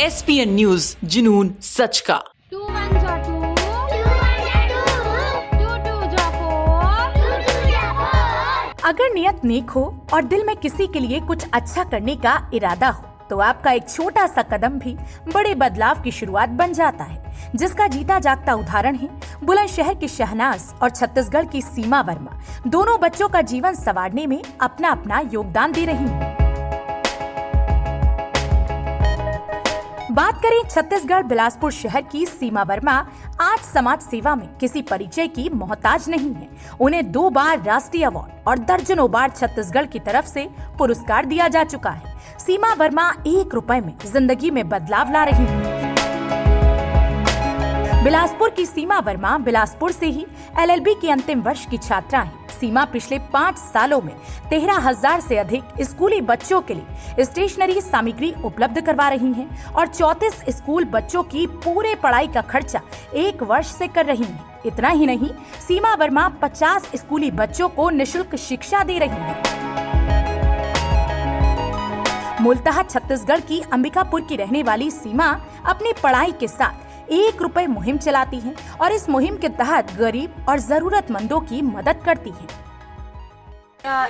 SPN news, जुनून सच का। अगर नियत नेक हो और दिल में किसी के लिए कुछ अच्छा करने का इरादा हो तो आपका एक छोटा सा कदम भी बड़े बदलाव की शुरुआत बन जाता है, जिसका जीता जागता उदाहरण है बुलंदशहर की शहनाज और छत्तीसगढ़ की सीमा वर्मा। दोनों बच्चों का जीवन संवारने में अपना अपना योगदान दे रही हैं। बात करें छत्तीसगढ़ बिलासपुर शहर की सीमा वर्मा, आज समाज सेवा में किसी परिचय की मोहताज नहीं है। उन्हें 2 बार राष्ट्रीय अवार्ड और दर्जनों बार छत्तीसगढ़ की तरफ से पुरस्कार दिया जा चुका है। सीमा वर्मा 1 रुपए में जिंदगी में बदलाव ला रही है। बिलासपुर की सीमा वर्मा बिलासपुर से ही LLB के अंतिम वर्ष की छात्रा है। सीमा पिछले 5 सालों में 13,000 से अधिक स्कूली बच्चों के लिए स्टेशनरी सामग्री उपलब्ध करवा रही हैं और 34 स्कूल बच्चों की पूरे पढ़ाई का खर्चा 1 वर्ष से कर रही हैं। इतना ही नहीं, सीमा वर्मा 50 स्कूली बच्चों को निःशुल्क शिक्षा दे रही हैं। मूलतः छत्तीसगढ़ की अंबिकापुर की रहने वाली सीमा अपनी पढ़ाई के साथ 1 रुपए मुहिम चलाती हैं और इस मुहिम के तहत गरीब और जरूरतमंदों की मदद करती हैं।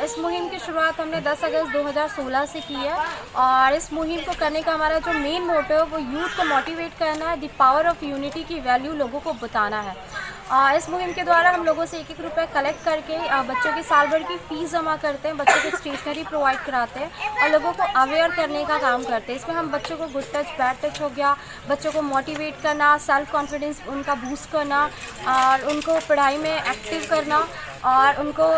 इस मुहिम की शुरुआत हमने 10 अगस्त 2016 से की है और इस मुहिम को करने का हमारा जो मेन मोटिव है वो यूथ को मोटिवेट करना है, द पावर ऑफ यूनिटी की वैल्यू लोगों को बताना है। इस मुहिम के द्वारा हम लोगों से 1-1 रुपये कलेक्ट करके बच्चों की साल भर की फ़ीस जमा करते हैं, बच्चों को स्टेशनरी प्रोवाइड कराते हैं और लोगों को अवेयर करने का काम करते हैं। इसमें हम बच्चों को गुड टच बैड टच हो गया, बच्चों को मोटिवेट करना, सेल्फ कॉन्फिडेंस उनका बूस्ट करना और उनको पढ़ाई में एक्टिव करना और उनको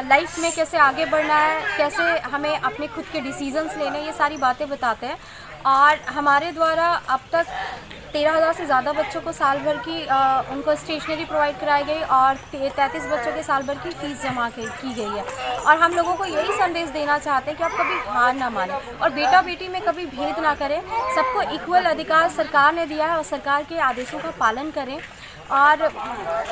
लाइफ में कैसे आगे बढ़ना है, कैसे हमें अपने खुद के डिसीजंस लेने, ये सारी बातें बताते हैं। और हमारे द्वारा अब तक 13,000 से ज़्यादा बच्चों को साल भर की उनको स्टेशनरी प्रोवाइड कराई गई और 33 बच्चों के साल भर की फ़ीस जमा की गई है। और हम लोगों को यही संदेश देना चाहते हैं कि आप कभी हार ना मानें और बेटा बेटी में कभी भेद ना करें। सबको इक्वल अधिकार सरकार ने दिया है और सरकार के आदेशों का पालन करें। और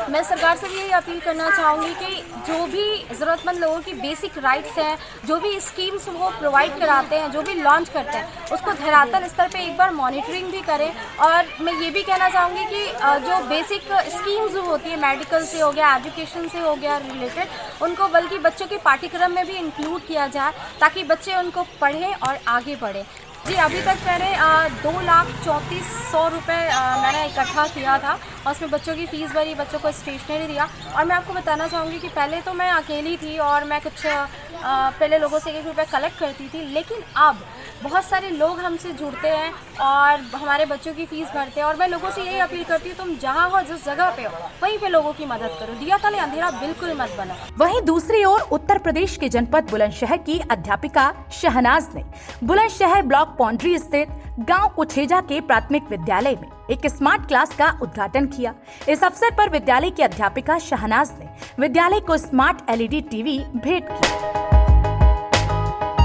मैं सरकार से भी यही अपील करना चाहूँगी कि जो भी ज़रूरतमंद लोगों की बेसिक राइट्स हैं, जो भी स्कीम्स वो प्रोवाइड कराते हैं, जो भी लॉन्च करते हैं, उसको धरातल स्तर पे एक बार मॉनिटरिंग भी करें। और मैं ये भी कहना चाहूँगी कि जो बेसिक स्कीम्स जो होती है, मेडिकल से हो गया, एजुकेशन से हो गया रिलेटेड, उनको बल्कि बच्चों के पाठ्यक्रम में भी इंक्लूड किया जाए ताकि बच्चे उनको पढ़ें और आगे बढ़ें। जी, अभी तक मैंने 2,34,100 रुपये मैंने इकट्ठा किया था और उसमें बच्चों की फ़ीस भरी, बच्चों को स्टेशनरी दिया। और मैं आपको बताना चाहूँगी कि पहले तो मैं अकेली थी और मैं कुछ पहले लोगों से 1 रुपये कलेक्ट करती थी, लेकिन अब बहुत सारे लोग हमसे जुड़ते हैं और हमारे बच्चों की फ़ीस भरते हैं। और मैं लोगों से यही अपील करती हूँ, तुम जहाँ हो, जिस जगह पे हो, वहीं पे लोगों की मदद करो। दिया तले अंधेरा बिल्कुल मत बनो। वहीं दूसरी ओर उत्तर प्रदेश के जनपद बुलंदशहर की अध्यापिका शहनाज ने बुलंदशहर ब्लॉक पौंड्री स्थित गांव कुछेजा के प्राथमिक विद्यालय में एक स्मार्ट क्लास का उद्घाटन किया। इस अवसर पर विद्यालय की अध्यापिका शहनाज ने विद्यालय को स्मार्ट LED टीवी भेंट की।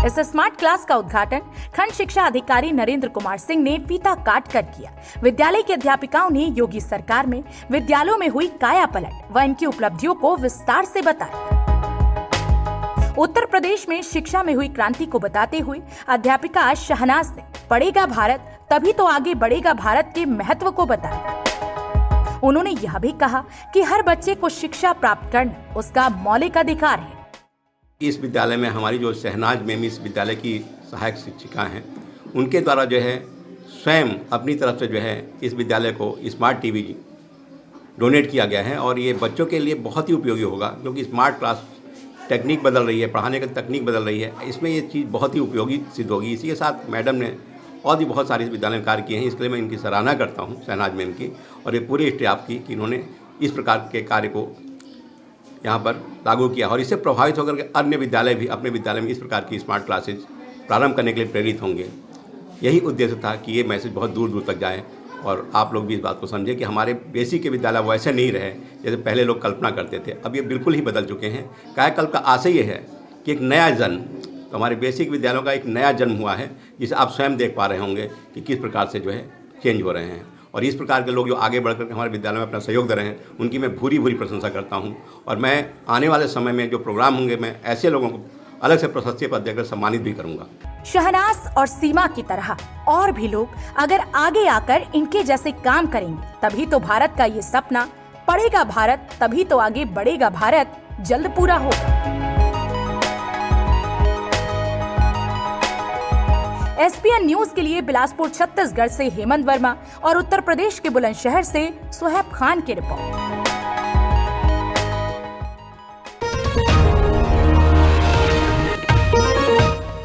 इस स्मार्ट क्लास का उद्घाटन खंड शिक्षा अधिकारी नरेंद्र कुमार सिंह ने फीता काट कर किया। विद्यालय की अध्यापिकाओं ने योगी सरकार में विद्यालयों में हुई काया पलट व इनकी उपलब्धियों को विस्तार से बताया। उत्तर प्रदेश में शिक्षा में हुई क्रांति को बताते हुए अध्यापिका शहनाज ने पढ़ेगा भारत तभी तो आगे बढ़ेगा भारत के महत्व को बताया। उन्होंने यह भी कहा कि हर बच्चे को शिक्षा प्राप्त करना उसका मौलिक अधिकार है। इस विद्यालय में हमारी जो शहनाज मैम इस विद्यालय की सहायक शिक्षिका हैं, उनके द्वारा जो है स्वयं अपनी तरफ से जो है इस विद्यालय को स्मार्ट टीवी डोनेट किया गया है और ये बच्चों के लिए बहुत ही उपयोगी होगा, क्योंकि स्मार्ट क्लास टेक्निक बदल रही है, पढ़ाने की तकनीक बदल रही है, इसमें ये चीज़ बहुत ही उपयोगी सिद्ध होगी। इसी के साथ मैडम ने और भी बहुत सारे इस विद्यालय में कार्य किए हैं, इसके लिए मैं इनकी सराहना करता हूँ शहनाज मैम की और ये पूरे स्टाफ की कि इन्होंने इस प्रकार के कार्य को यहाँ पर लागू किया और इससे प्रभावित होकर के अन्य विद्यालय भी अपने विद्यालय में इस प्रकार की स्मार्ट क्लासेज प्रारंभ करने के लिए प्रेरित होंगे। यही उद्देश्य था कि ये मैसेज बहुत दूर दूर तक जाए और आप लोग भी इस बात को समझें कि हमारे बेसिक के विद्यालय वैसे नहीं रहे जैसे पहले लोग कल्पना करते थे। अब ये बिल्कुल ही बदल चुके हैं। कायाकल्प का आशय ये है कि एक नया जन्म, तो हमारे बेसिक विद्यालयों का एक नया जन्म हुआ है, जिसे आप स्वयं देख पा रहे होंगे कि किस प्रकार से जो है चेंज हो रहे हैं। और इस प्रकार के लोग जो आगे बढ़ कर हमारे विद्यालय में अपना सहयोग दे रहे हैं, उनकी मैं भूरी भूरी प्रशंसा करता हूँ। और मैं आने वाले समय में जो प्रोग्राम होंगे, मैं ऐसे लोगों को अलग से प्रशस्ति पत्र देकर सम्मानित भी करूँगा। शहनाज और सीमा की तरह और भी लोग अगर आगे आकर इनके जैसे काम करेंगे, तभी तो भारत का ये सपना पढ़ेगा भारत, तभी तो आगे बढ़ेगा भारत जल्द पूरा होगा। एसपीएन न्यूज के लिए बिलासपुर छत्तीसगढ़ से हेमंत वर्मा और उत्तर प्रदेश के बुलंदशहर से सुहैब खान की रिपोर्ट।